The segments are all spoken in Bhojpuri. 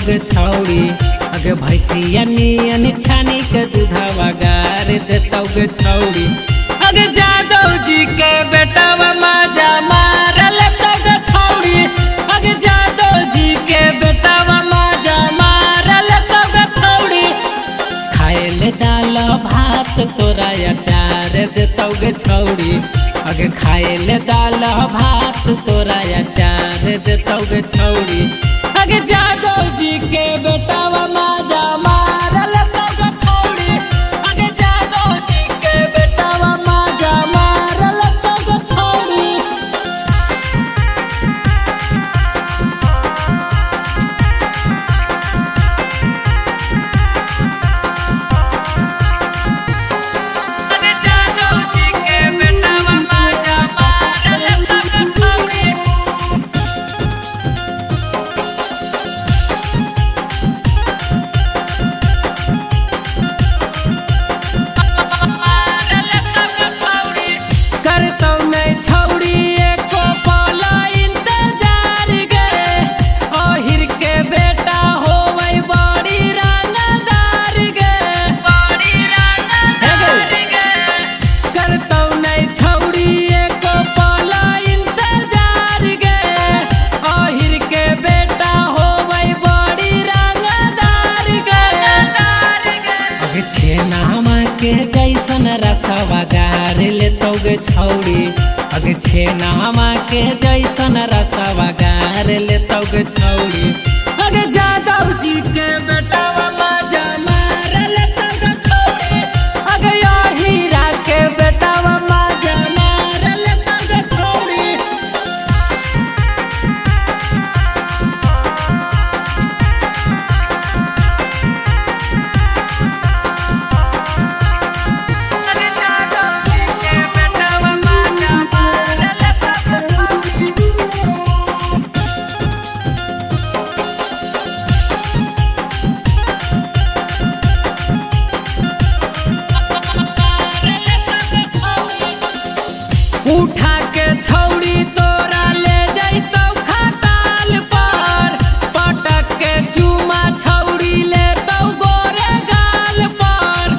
गे छौड़ी। अगे भैंसिया नियन छानी के दूधवा गार देतौ गे छौड़ी। अगे जादव जी के बेटावा माजा मार लेतौ गे छौड़ी। अगे जादव जी के बेटावा माजा मार लेतौ गे छौड़ी। खाए ले दाल भात तोरा अचार देतौ गे छौड़ी। अगे खाए ले दाल भात तोरा अचार देतौ गे छौड़ी। अगे जादव जी के बेटावा माजा मार लेतौ गे छौड़ी। अगे जादव जी के बेटावा माजा मार लेतौ गे छौड़ी। जैसन रसवा गार लेतौ गे छौड़ी। अगे छेनामा के जैसन रसवा गार लेतौ गे छौड़ी। अगे जादव जी के बेटावा माजा मार लेतौ गे छौड़ी। अगे हीरा के बेटावा माजा मार लेतौ गे छौड़ी। उठा के छौड़ी तोरा ले जैतौ खटाल पर। पटक के चुमा छौड़ी लेतौ गोरे गाल पर।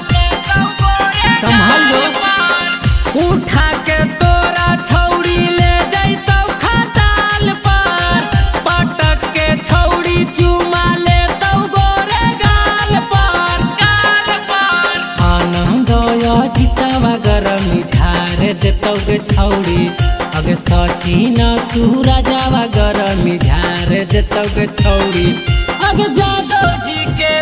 उठा के तोरा छौड़ी ले जैतौ खटाल पर। पटक के छौड़ी चुमा लेतौ गोरे गाल पर। आनंद जितवा गरमी झार देतौ गे छौड़ी। अगे सचिन सूरजवा गरमी झार देतौ गे छौड़ी। अगे जादव जी के